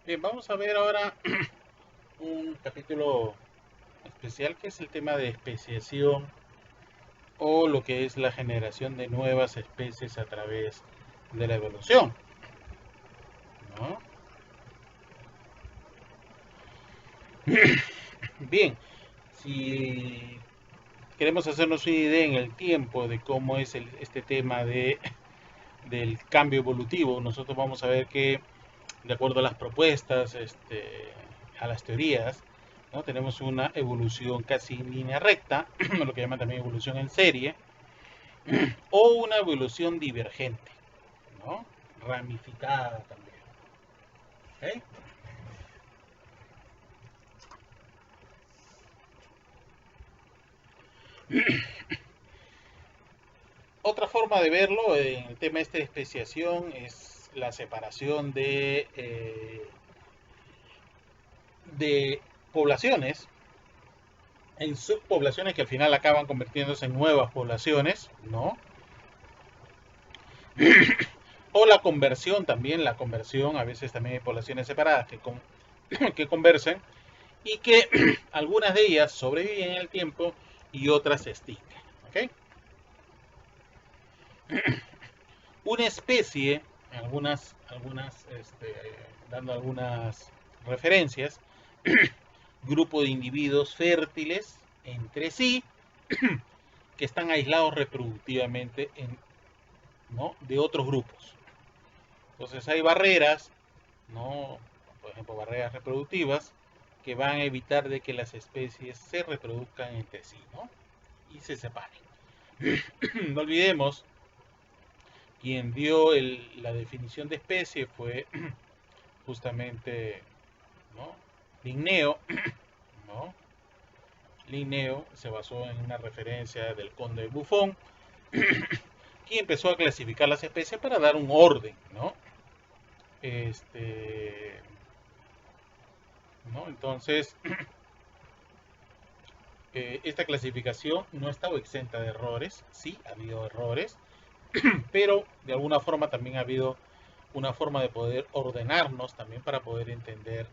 Bien, vamos a ver ahora un capítulo especial que es el tema de especiación o lo que es la generación de nuevas especies a través de la evolución, ¿no? Bien, si queremos hacernos una idea en el tiempo de cómo es este tema del cambio evolutivo, nosotros vamos a ver que de acuerdo a las propuestas, a las teorías, ¿no? Tenemos una evolución casi en línea recta, lo que llaman también evolución en serie, o una evolución divergente, ¿no? Ramificada también. ¿Okay? Otra forma de verlo en el tema de especiación es la separación de poblaciones en subpoblaciones que al final acaban convirtiéndose en nuevas poblaciones, ¿no? O la conversión también, la conversión, a veces también hay poblaciones separadas que conversen y que algunas de ellas sobreviven en el tiempo y otras se extinguen. ¿Okay? Una especie, dando algunas referencias, grupo de individuos fértiles entre sí que están aislados reproductivamente ¿no? de otros grupos. Entonces hay barreras, ¿no? Por ejemplo, barreras reproductivas que van a evitar de que las especies se reproduzcan entre sí, ¿no? Y se separen. No olvidemos, quien dio la definición de especie fue justamente, ¿no? Linneo, ¿no? Linneo se basó en una referencia del conde de Buffon, quien empezó a clasificar las especies para dar un orden, ¿no? Este, ¿no? Entonces, esta clasificación no ha estado exenta de errores, sí, ha habido errores, pero de alguna forma también ha habido una forma de poder ordenarnos también para poder entender,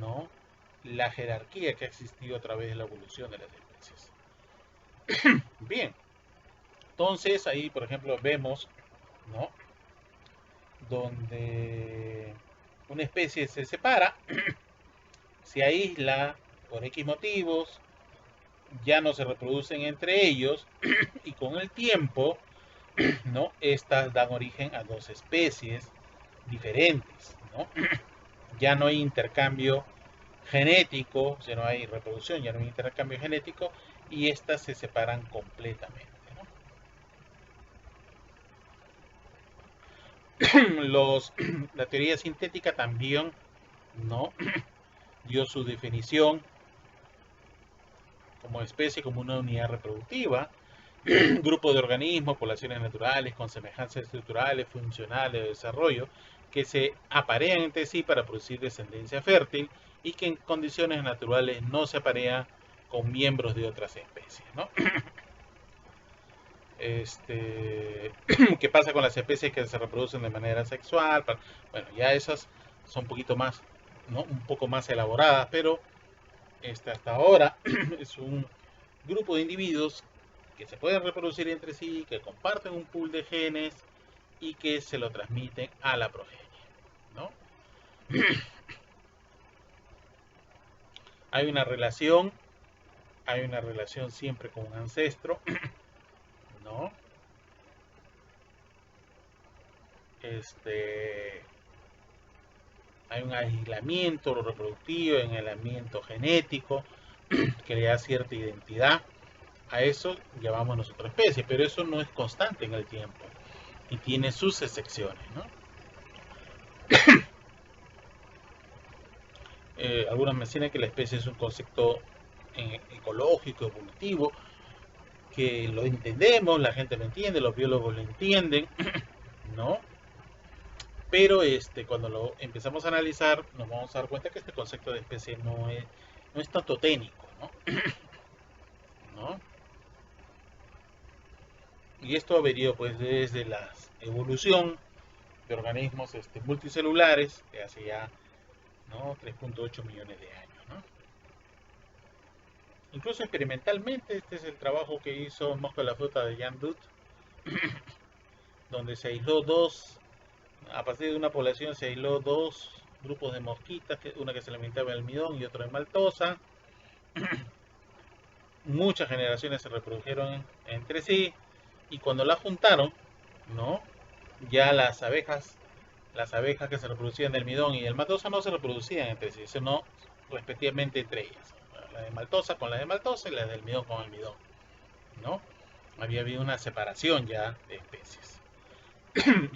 ¿no? La jerarquía que ha existido a través de la evolución de las especies. Bien, entonces ahí por ejemplo vemos, ¿no? Donde una especie se separa, se aísla por X motivos, ya no se reproducen entre ellos y con el tiempo, ¿no? Estas dan origen a dos especies diferentes, ¿no? Ya no hay intercambio genético, ya no hay reproducción, ya no hay intercambio genético y estas se separan completamente, ¿no? La teoría sintética también, ¿no? Dio su definición como especie, como una unidad reproductiva, grupo de organismos, poblaciones naturales con semejanzas estructurales, funcionales, de desarrollo, que se aparean entre sí para producir descendencia fértil y que en condiciones naturales no se aparean con miembros de otras especies, ¿no? ¿Qué pasa con las especies que se reproducen de manera sexual? Bueno, ya esas son un poquito más, ¿no? Un poco más elaboradas, pero hasta ahora es un grupo de individuos que se pueden reproducir entre sí, que comparten un pool de genes y que se lo transmiten a la progenie, ¿no? Hay una relación, hay una relación siempre con un ancestro, ¿no? Este, hay un aislamiento reproductivo, un aislamiento genético que le da cierta identidad. A eso llamamos nosotros especie, pero eso no es constante en el tiempo y tiene sus excepciones, ¿no? Algunos mencionan que la especie es un concepto ecológico, evolutivo, que lo entendemos, la gente lo entiende, los biólogos lo entienden, ¿no? Pero cuando lo empezamos a analizar, nos vamos a dar cuenta que este concepto de especie no es tanto técnico, ¿no? ¿No? Y esto ha venido pues desde la evolución de organismos multicelulares, que hace ya ¿no? 3.8 millones de años, ¿no? Incluso experimentalmente, este es el trabajo que hizo Mosca la Fruta de Jan Dutt, donde se aisló a partir de una población se aisló dos grupos de mosquitas, una que se alimentaba de almidón y otra de maltosa. Muchas generaciones se reprodujeron entre sí y cuando las juntaron, ¿no? Ya las abejas que se reproducían del almidón y del maltosa no se reproducían entre sí, sino respectivamente entre ellas. La de maltosa con la de maltosa y la de almidón con almidón, ¿no? Había habido una separación ya de especies.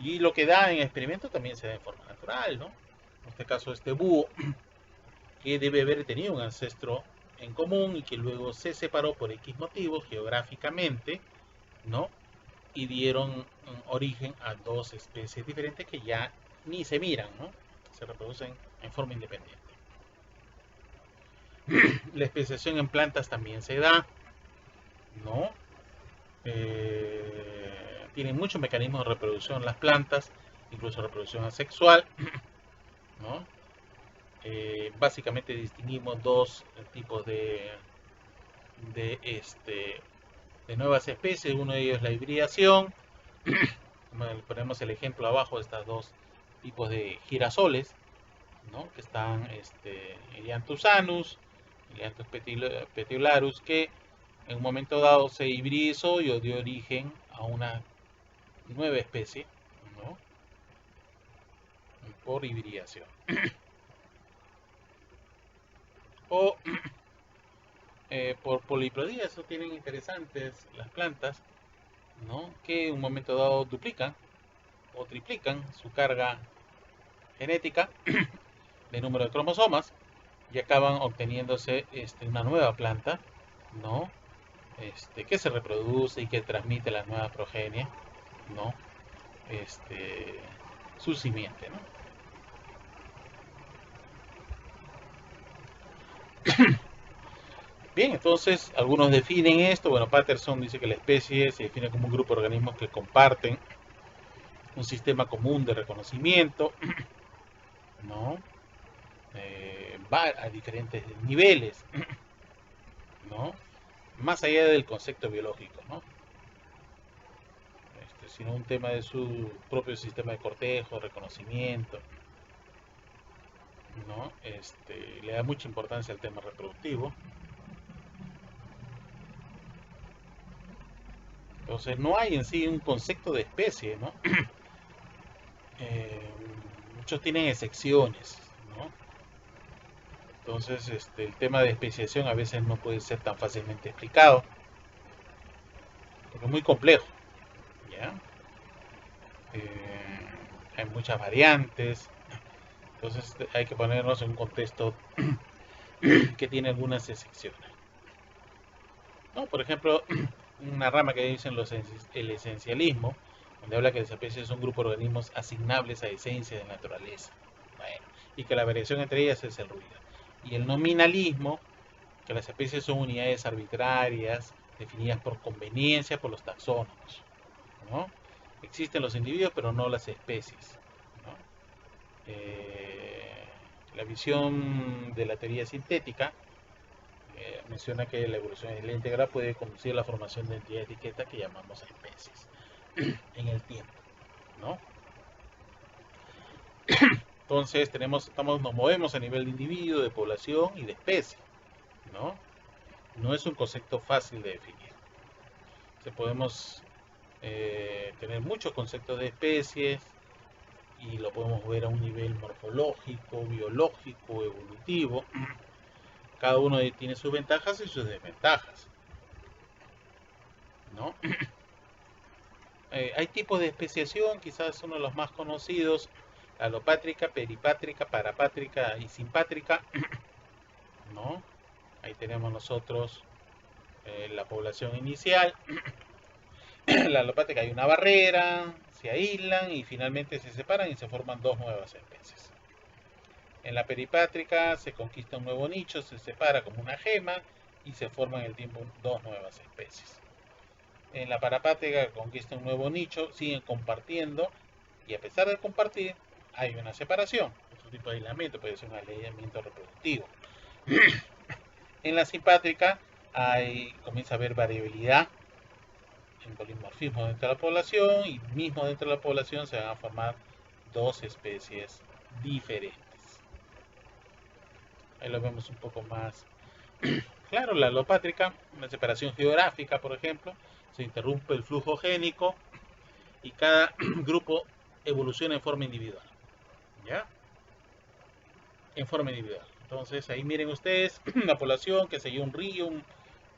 Y lo que da en experimento también se da en forma natural, ¿no? En este caso, este búho, que debe haber tenido un ancestro en común y que luego se separó por X motivos geográficamente, ¿no? Y dieron origen a dos especies diferentes que ya ni se miran, ¿no? Se reproducen en forma independiente. La especiación en plantas también se da, ¿no? Tienen muchos mecanismos de reproducción las plantas, incluso reproducción asexual, ¿no? Básicamente distinguimos dos tipos de nuevas especies. Uno de ellos es la hibridación. Ponemos el ejemplo abajo de estos dos tipos de girasoles, ¿no? Que están Helianthus anus, Helianthus petiolarus, que en un momento dado se hibridizó y dio origen a una nueva especie, ¿no? Por hibridación. O por poliploidía. Eso tienen interesantes las plantas, ¿no? Que en un momento dado duplican o triplican su carga genética de número de cromosomas y acaban obteniéndose una nueva planta, ¿no? Que se reproduce y que transmite la nueva progenie, ¿no? Su simiente, ¿no? Bien, entonces algunos definen esto. Bueno, Patterson dice que la especie se define como un grupo de organismos que comparten un sistema común de reconocimiento, ¿no? Va a diferentes niveles, ¿no? Más allá del concepto biológico, ¿no? Sino un tema de su propio sistema de cortejo, reconocimiento, ¿no? Le da mucha importancia al tema reproductivo. Entonces no hay en sí un concepto de especie, ¿no? Muchos tienen excepciones, ¿no? Entonces el tema de especiación a veces no puede ser tan fácilmente explicado, porque es muy complejo, ¿ya? Hay muchas variantes, entonces hay que ponernos en un contexto que tiene algunas excepciones, ¿no? Por ejemplo, una rama que dicen el esencialismo, donde habla que las especies son grupos de organismos asignables a esencias de naturaleza, bueno, y que la variación entre ellas es el ruido. Y el nominalismo, que las especies son unidades arbitrarias definidas por conveniencia por los taxónomos, ¿no? Existen los individuos, pero no las especies, ¿no? La visión de la teoría sintética menciona que la evolución íntegra puede conducir a la formación de entidades de etiqueta que llamamos especies en el tiempo, ¿no? Entonces nos movemos a nivel de individuo, de población y de especie, ¿no? No es un concepto fácil de definir. Podemos tener muchos conceptos de especies y lo podemos ver a un nivel morfológico, biológico, evolutivo. Cada uno tiene sus ventajas y sus desventajas, ¿no? Hay tipos de especiación, quizás uno de los más conocidos, alopátrica, peripátrica, parapátrica y simpátrica, ¿no? Ahí tenemos nosotros la población inicial. La alopátrica hay una barrera, se aíslan y finalmente se separan y se forman dos nuevas especies. En la peripátrica se conquista un nuevo nicho, se separa como una gema y se forman en el tiempo dos nuevas especies. En la parapátrica conquista un nuevo nicho, siguen compartiendo y a pesar de compartir hay una separación. otro tipo de aislamiento, puede ser un aislamiento reproductivo. En la simpátrica comienza a haber variabilidad en polimorfismo dentro de la población, y mismo dentro de la población se van a formar dos especies diferentes. Ahí lo vemos un poco más claro. La alopátrica, una separación geográfica, por ejemplo, se interrumpe el flujo génico y cada grupo evoluciona en forma individual. ¿Ya? En forma individual. Entonces ahí miren ustedes una población que seguía un río,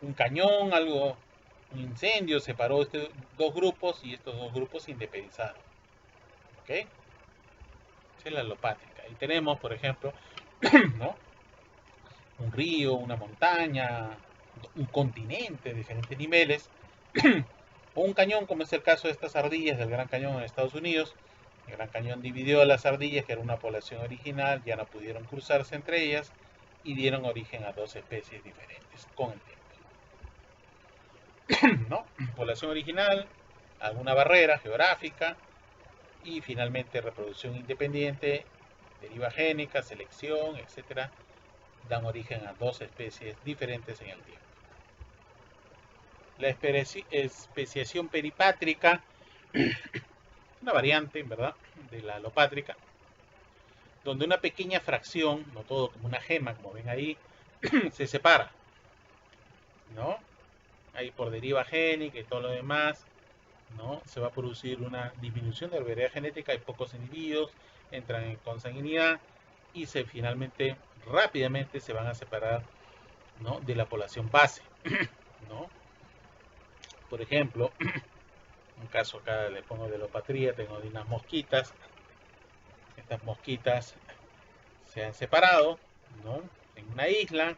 un cañón, algo, un incendio, separó dos grupos y estos dos grupos se independizaron. ¿Ok? Esa es la alopátrica. Y tenemos, por ejemplo, ¿no?, un río, una montaña, un continente de diferentes niveles, o un cañón, como es el caso de estas ardillas del Gran Cañón en Estados Unidos. El Gran Cañón dividió a las ardillas, que era una población original, ya no pudieron cruzarse entre ellas y dieron origen a dos especies diferentes con el tiempo. ¿No? Población original, alguna barrera geográfica y finalmente reproducción independiente, deriva génica, selección, etcétera, dan origen a dos especies diferentes en el tiempo. La especiación peripátrica, una variante, ¿verdad?, de la alopátrica, donde una pequeña fracción, no todo como una gema, como ven ahí, se separa, ¿no? Ahí por deriva génica y todo lo demás, ¿no?, se va a producir una disminución de la variedad genética, hay pocos individuos, entran en consanguinidad y finalmente, rápidamente se van a separar, ¿no?, de la población base, ¿no? Por ejemplo, un caso acá le pongo de alopatría, tengo de unas mosquitas. Estas mosquitas se han separado, ¿no?, en una isla,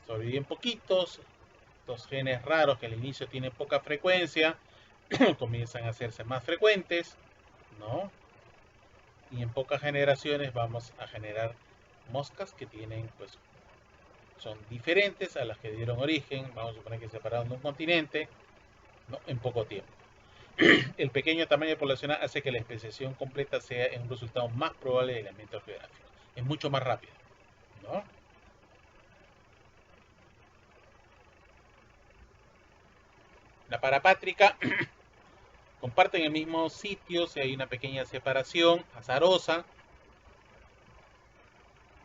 sobreviven poquitos, dos genes raros que al inicio tienen poca frecuencia, comienzan a hacerse más frecuentes, ¿no? Y en pocas generaciones vamos a generar moscas que tienen, pues, son diferentes a las que dieron origen, vamos a suponer que se separaron de un continente, ¿no?, en poco tiempo. El pequeño tamaño poblacional hace que la especiación completa sea un resultado más probable del ambiente geográfico. Es mucho más rápido, ¿no? La parapátrica comparten el mismo sitio, si hay una pequeña separación azarosa,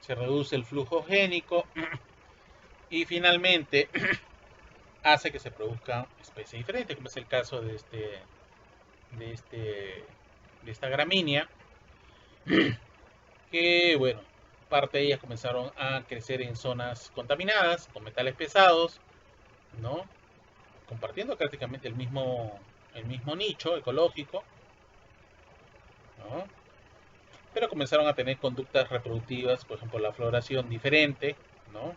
se reduce el flujo génico y finalmente hace que se produzcan especies diferentes, como es el caso de esta gramínea, que, bueno, parte de ellas comenzaron a crecer en zonas contaminadas con metales pesados, ¿no?, compartiendo prácticamente el mismo nicho ecológico, ¿no?, pero comenzaron a tener conductas reproductivas, por ejemplo, la floración diferente, ¿no?,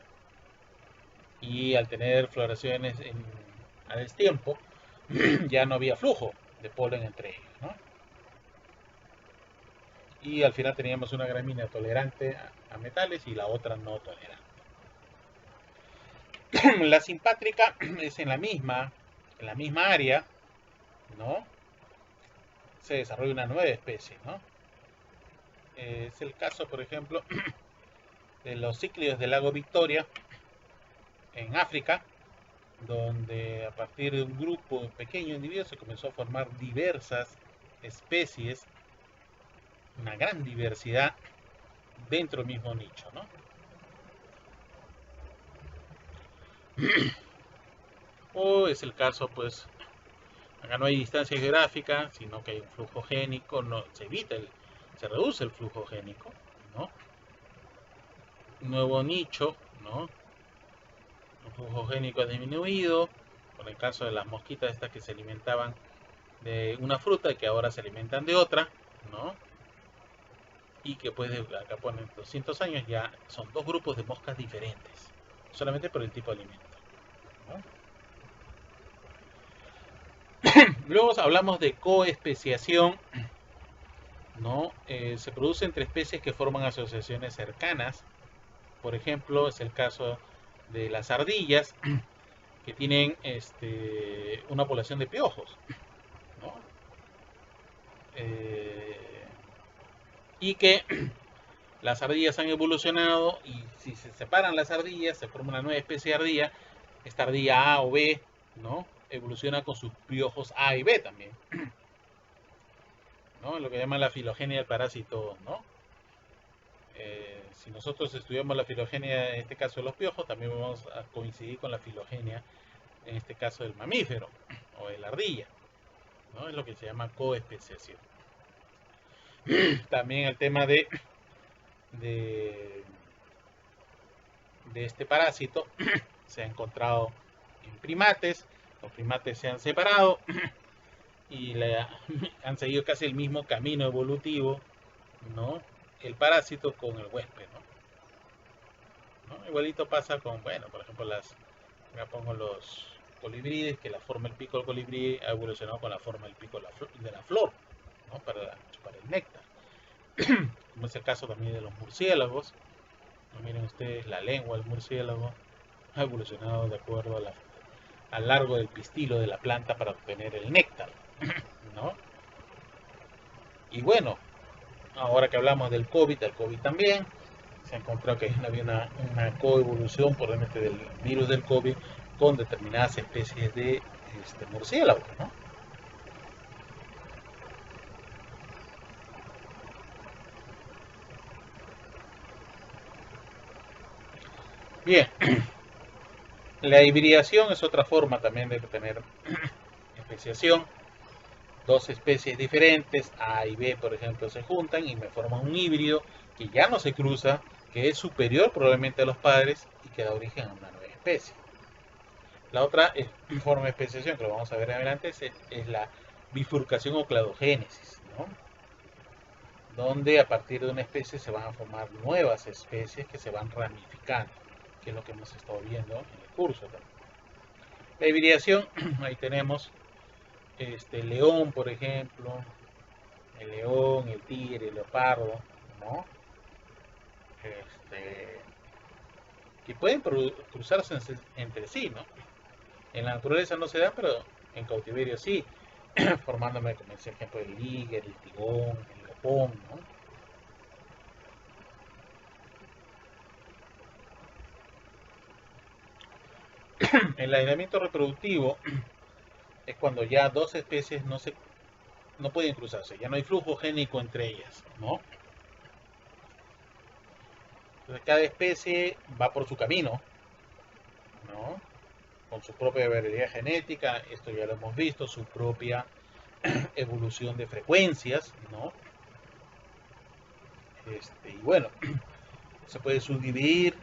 y al tener floraciones a destiempo, ya no había flujo de polen entre ellos, ¿no? Y al final teníamos una gramínea tolerante a metales y la otra no tolerante. La simpátrica es en la misma área, ¿no?, se desarrolla una nueva especie, ¿no? Es el caso, por ejemplo, de los cíclidos del lago Victoria en África, donde a partir de un grupo pequeño de individuos se comenzó a formar diversas especies, una gran diversidad dentro del mismo nicho, ¿no? O es el caso, pues, acá no hay distancia geográfica, sino que hay un flujo génico, no, se reduce el flujo génico, ¿no? Un nuevo nicho, ¿no? El flujo génico ha disminuido, con el caso de las mosquitas estas que se alimentaban de una fruta y que ahora se alimentan de otra, ¿no? Y que pues acá ponen 200 años ya son dos grupos de moscas diferentes, solamente por el tipo de alimento, ¿no? Luego hablamos de coespeciación, ¿no? Se produce entre especies que forman asociaciones cercanas. Por ejemplo, es el caso de las ardillas, que tienen una población de piojos, ¿no? Y que las ardillas han evolucionado y si se separan las ardillas, se forma una nueva especie de ardilla. Esta ardilla A o B, ¿no? Evoluciona con sus piojos A y B también, ¿no? Lo que llaman la filogenia del parásito, ¿no? Si nosotros estudiamos la filogenia, en este caso de los piojos, también vamos a coincidir con la filogenia, en este caso del mamífero o de la ardilla, ¿no? Es lo que se llama coespeciación. También el tema de, de este parásito se ha encontrado en primates. Los primates se han separado y han seguido casi el mismo camino evolutivo, ¿no? El parásito con el huésped, ¿no? Igualito pasa con, bueno, por ejemplo, acá pongo los colibríes, que la forma del pico del colibrí ha evolucionado con la forma del pico de la flor, ¿no? Para el néctar. Como es el caso también de los murciélagos. ¿No? Miren ustedes, la lengua del murciélago ha evolucionado de acuerdo al largo del pistilo de la planta para obtener el néctar, ¿no? Y bueno, ahora que hablamos del COVID también, se ha encontrado que había una coevolución probablemente del virus del COVID con determinadas especies de murciélagos, ¿no? Bien, la hibridación es otra forma también de tener especiación. Dos especies diferentes, A y B, por ejemplo, se juntan y me forman un híbrido que ya no se cruza, que es superior probablemente a los padres y que da origen a una nueva especie. La otra forma de especiación, que lo vamos a ver adelante, es la bifurcación o cladogénesis, ¿no? Donde a partir de una especie se van a formar nuevas especies que se van ramificando, que es lo que hemos estado viendo en el curso también. La hibridación, ahí tenemos el león, por ejemplo, el león, el tigre, el leopardo, ¿no? Que pueden cruzarse entre sí, ¿no? En la naturaleza no se da, pero en cautiverio sí, formándome como ese ejemplo el líger, el tigón, el leopón, ¿no? El aislamiento reproductivo es cuando ya dos especies no pueden cruzarse, ya no hay flujo génico entre ellas, ¿no? Entonces cada especie va por su camino, ¿no? Con su propia variedad genética, esto ya lo hemos visto, su propia evolución de frecuencias, ¿no? Y bueno, se puede subdividir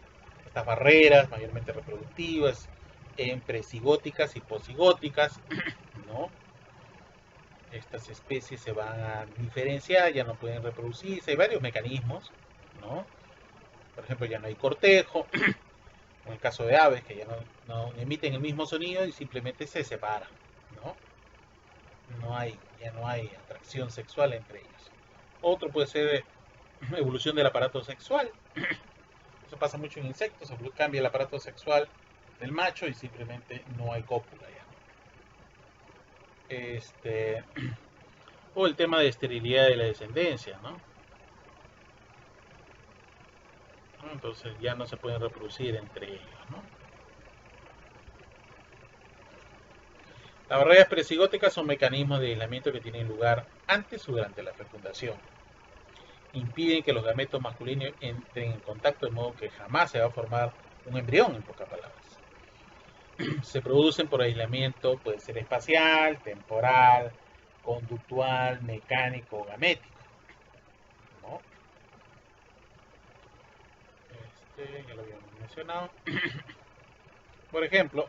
estas barreras, mayormente reproductivas, en presigóticas y posigóticas, ¿no? Estas especies se van a diferenciar, ya no pueden reproducirse, hay varios mecanismos, ¿no? Por ejemplo, ya no hay cortejo, en el caso de aves que ya no emiten el mismo sonido y simplemente se separan, ¿no? Ya no hay atracción sexual entre ellos. Otro puede ser evolución del aparato sexual. Eso pasa mucho en insectos, cambia el aparato sexual del macho y simplemente no hay cópula ya. O el tema de esterilidad de la descendencia, ¿no? Entonces ya no se pueden reproducir entre ellos, ¿no? Las barreras presigóticas son mecanismos de aislamiento que tienen lugar antes o durante la fecundación. Impiden que los gametos masculinos entren en contacto, de modo que jamás se va a formar un embrión, en pocas palabras. Se producen por aislamiento, puede ser espacial, temporal, conductual, mecánico o gamético, ¿no? Ya lo habíamos mencionado. Por ejemplo,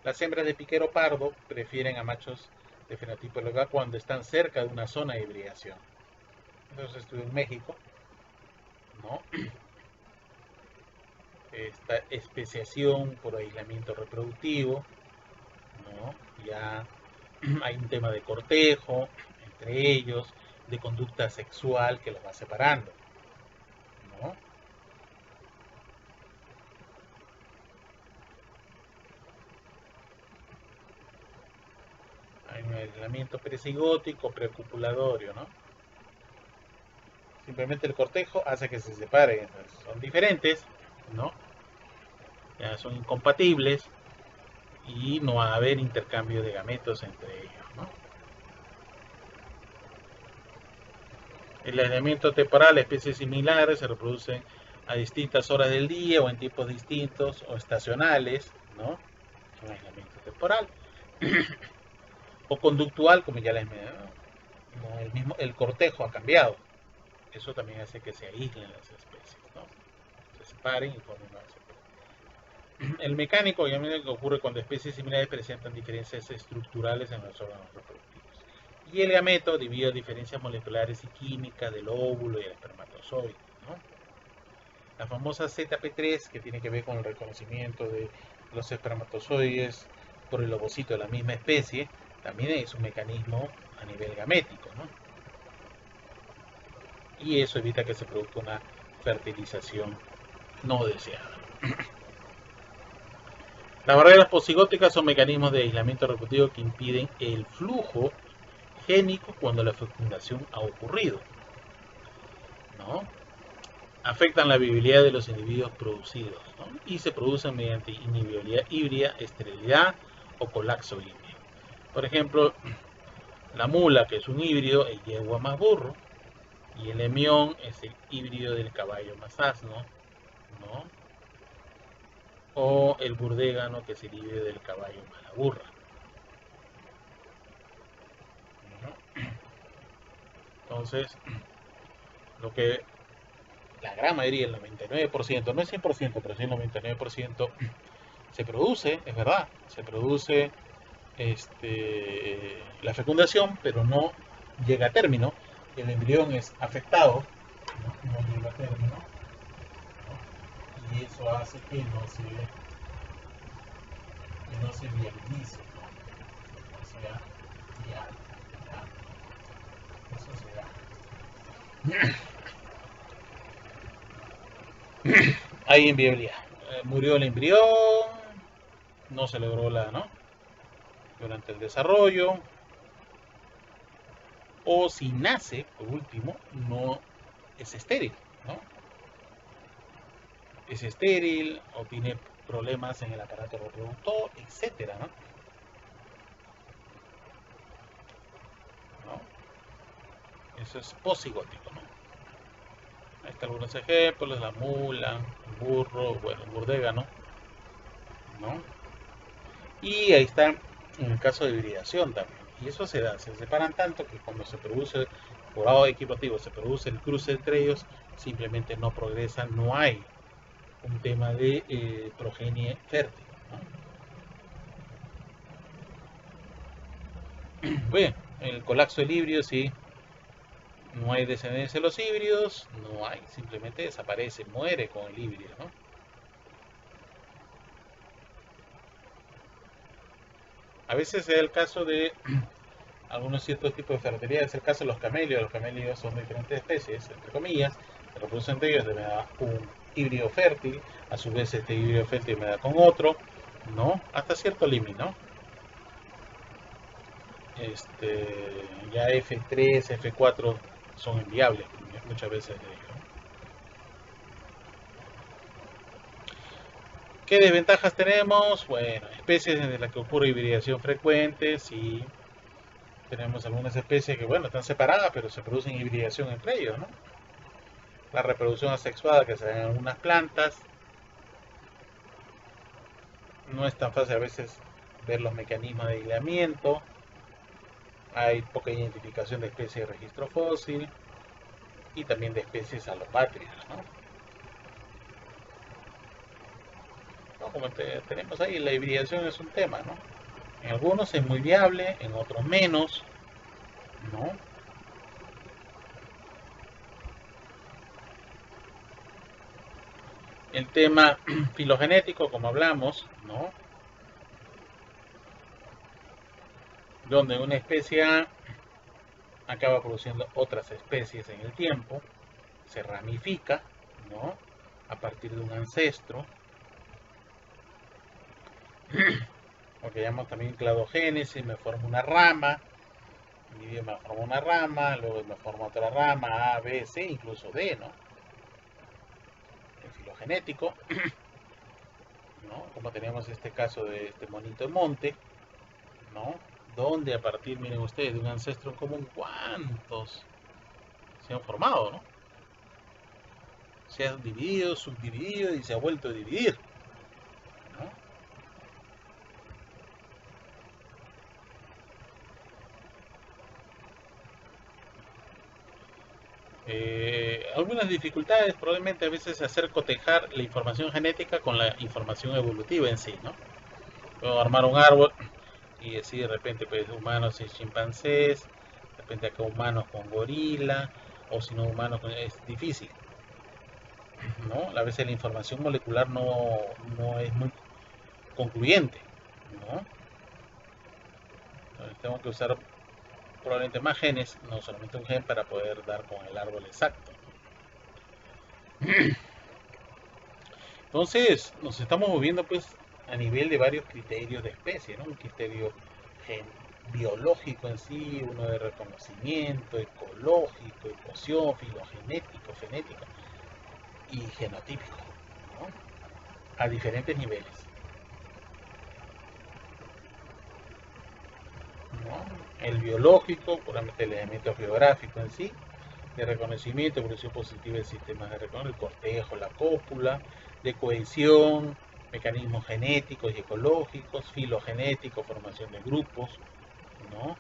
las hembras de piquero pardo prefieren a machos de fenotipo local cuando están cerca de una zona de hibridación. Entonces estuve en México, ¿no? Esta especiación por aislamiento reproductivo, ¿no? Ya hay un tema de cortejo entre ellos, de conducta sexual que los va separando, ¿no? Hay un aislamiento presigótico, precopulatorio, ¿no? Simplemente el cortejo hace que se separen. Son diferentes, ¿no? Ya son incompatibles y no va a haber intercambio de gametos entre ellos, ¿no? El aislamiento temporal, especies similares se reproducen a distintas horas del día o en tiempos distintos o estacionales, ¿no? Un aislamiento temporal. O conductual, como ya les mencioné, ¿no? El cortejo ha cambiado. Eso también hace que se aíslen las especies, ¿no? Se separen y formen nuevas especies. El mecánico, obviamente, que ocurre cuando especies similares presentan diferencias estructurales en los órganos reproductivos. Y el gameto, debido a diferencias moleculares y químicas del óvulo y el espermatozoide, ¿no? La famosa ZP3, que tiene que ver con el reconocimiento de los espermatozoides por el ovocito de la misma especie, también es un mecanismo a nivel gamético, ¿no? Y eso evita que se produzca una fertilización no deseada. Las barreras posigóticas son mecanismos de aislamiento reproductivo que impiden el flujo génico cuando la fecundación ha ocurrido, ¿no? Afectan la viabilidad de los individuos producidos, ¿no? Y se producen mediante inhibibilidad híbrida, esterilidad o colapso híbrido. Por ejemplo, la mula, que es un híbrido, es yegua más burro, y el emión es el híbrido del caballo más asno, ¿no? O el burdégano, que es el híbrido del caballo más la burra, ¿no? Entonces, lo que la gran mayoría, el 99%, no es 100%, pero sí el 99%, se produce, es verdad, se produce la fecundación, pero no llega a término. El embrión es afectado, no llega a término, ¿no? Y eso hace que no se viabilice, ¿no? O sea, ya, eso se da. Hay inviabilidad. Murió el embrión, no se logró ¿no? Durante el desarrollo, o si nace, por último, no es estéril, ¿no? Es estéril o tiene problemas en el aparato reproductor, etcétera, ¿no? Eso es posigótico, ¿no? Ahí están algunos ejemplos: la mula, el burro, bueno, el burdégano, ¿no? Y ahí está en el caso de hibridación también. Y eso se da, se separan tanto que cuando se produce por lado equitativo, se produce el cruce entre ellos, simplemente no progresan, no hay un tema de progenie fértil, ¿no? Bien, el colapso del híbrido, sí, no hay descendencia de los híbridos, no hay, simplemente desaparece, muere con el híbrido, ¿no? A veces es el caso de algunos ciertos tipos de fertilidad, es el caso de los camelios son de diferentes especies, entre comillas, se reproducen entre ellos, me da un híbrido fértil, a su vez este híbrido fértil me da con otro, ¿no? Hasta cierto límite, ¿no? Ya F3, F4 son inviables muchas veces. ¿Qué desventajas tenemos? Bueno, especies en las que ocurre hibridación frecuente, sí. Tenemos algunas especies que, bueno, están separadas, pero se producen hibridación entre ellos, ¿no? La reproducción asexuada que se da en algunas plantas. No es tan fácil a veces ver los mecanismos de aislamiento. Hay poca identificación de especies de registro fósil y también de especies alopátridas, ¿no? No, como tenemos ahí, la hibridación es un tema, ¿no? En algunos es muy viable, en otros menos, ¿no? El tema filogenético, como hablamos, ¿no? Donde una especie A acaba produciendo otras especies en el tiempo, se ramifica, ¿no? A partir de un ancestro, lo que llamamos también cladogénesis, me forma una rama, individuo me forma una rama, luego me forma otra rama, A, B, C, incluso D, ¿no? El filogenético, ¿no? Como tenemos este caso de este monito de monte, ¿no? Donde a partir, miren ustedes, de un ancestro en común, ¿cuántos se han formado, ¿no? Se ha dividido, subdividido y se ha vuelto a dividir, ¿no? Algunas dificultades probablemente a veces hacer cotejar la información genética con la información evolutiva en sí, ¿no? Puedo armar un árbol y decir de repente pues humanos y chimpancés, de repente acá humanos con gorila, o si no humanos con... es difícil, ¿no? A veces la información molecular no es muy concluyente, ¿no? Entonces tengo que usar probablemente más genes, no solamente un gen, para poder dar con el árbol exacto. Entonces nos estamos moviendo pues a nivel de varios criterios de especie, ¿no? Un criterio biológico en sí, uno de reconocimiento, ecológico, ecosión, filogenético, genética y genotípico, ¿no? A diferentes niveles, ¿no? El biológico, puramente el elemento geográfico en sí, de reconocimiento, evolución positiva de sistemas de reconocimiento, el cortejo, la cópula, de cohesión, mecanismos genéticos y ecológicos, filogenético, formación de grupos, ¿no?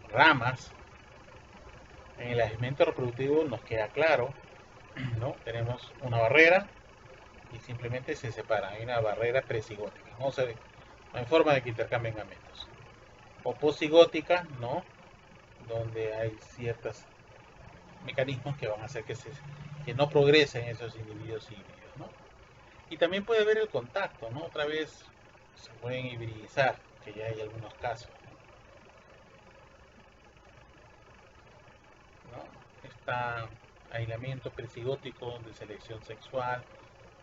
Ramas. En el elemento reproductivo nos queda claro, ¿no? Tenemos una barrera y simplemente se separan. Hay una barrera presigótica, no hay forma de que intercambien gametos. O posigótica, ¿no? Donde hay ciertos mecanismos que van a hacer que no progresen esos individuos híbridos, ¿no? Y también puede haber el contacto, ¿no? Otra vez se pueden hibridizar, que ya hay algunos casos, ¿no? Está aislamiento presigótico de selección sexual,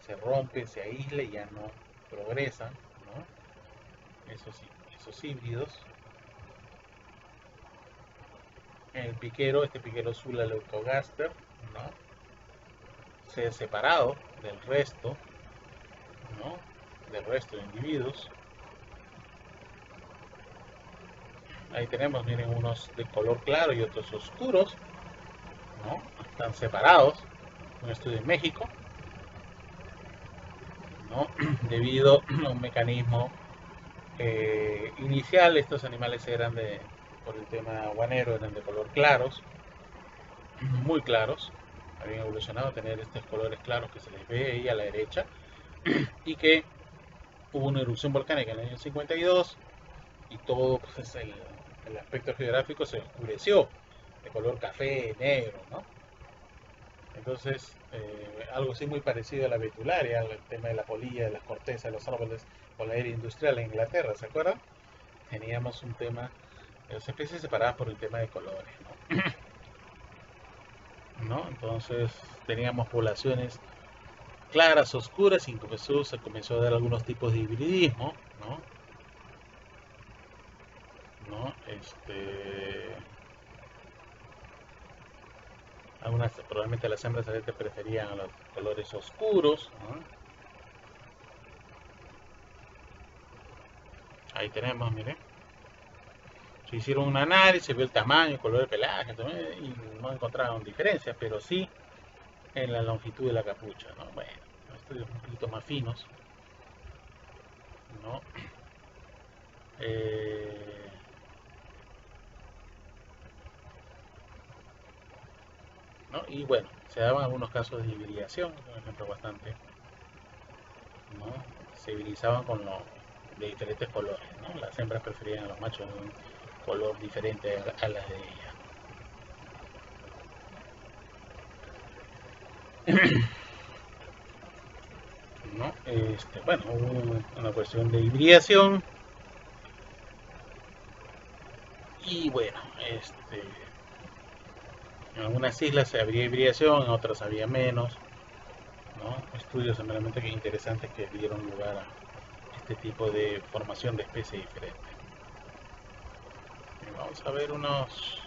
se rompe, se aísla y ya no progresan, ¿no? Esos híbridos. El piquero, este piquero Zula leucogaster, ¿no? Se ha separado del resto, ¿no? Del resto de individuos. Ahí tenemos, miren, unos de color claro y otros oscuros, ¿no? Están separados. Un estudio en México, ¿no? Debido a un mecanismo inicial. Estos animales eran por el tema guanero, eran de color claros, muy claros. Habían evolucionado a tener estos colores claros que se les ve ahí a la derecha, y que hubo una erupción volcánica en el año 52 y todo pues, el aspecto geográfico se oscureció de color café, negro, ¿no? Entonces, algo así muy parecido a la betularia, el tema de la polilla, de las cortezas de los árboles o la era industrial en Inglaterra, ¿se acuerdan? Teníamos un tema de las especies separadas por el tema de colores, ¿no? Entonces, teníamos poblaciones claras, oscuras, y se comenzó a dar algunos tipos de hibridismo, ¿no? ¿No? Probablemente las hembras a veces preferían a los colores oscuros, ¿no? Ahí tenemos, miren. Se hicieron un análisis, se vio el tamaño, el color del pelaje, y no encontraron diferencias, pero sí en la longitud de la capucha, ¿no? Bueno, estudios un poquito más finos, ¿no? Eh, ¿No? Y bueno, se daban algunos casos de hibridación, por ejemplo, bastante, ¿no? Se hibridizaban de diferentes colores, ¿no? Las hembras preferían a los machos de un color diferente a las de ella. ¿No? Bueno, hubo una cuestión de hibridación y bueno, en algunas islas había hibridación, en otras había menos, ¿no? Estudios realmente interesantes que dieron lugar a este tipo de formación de especies diferentes. Vamos a ver unos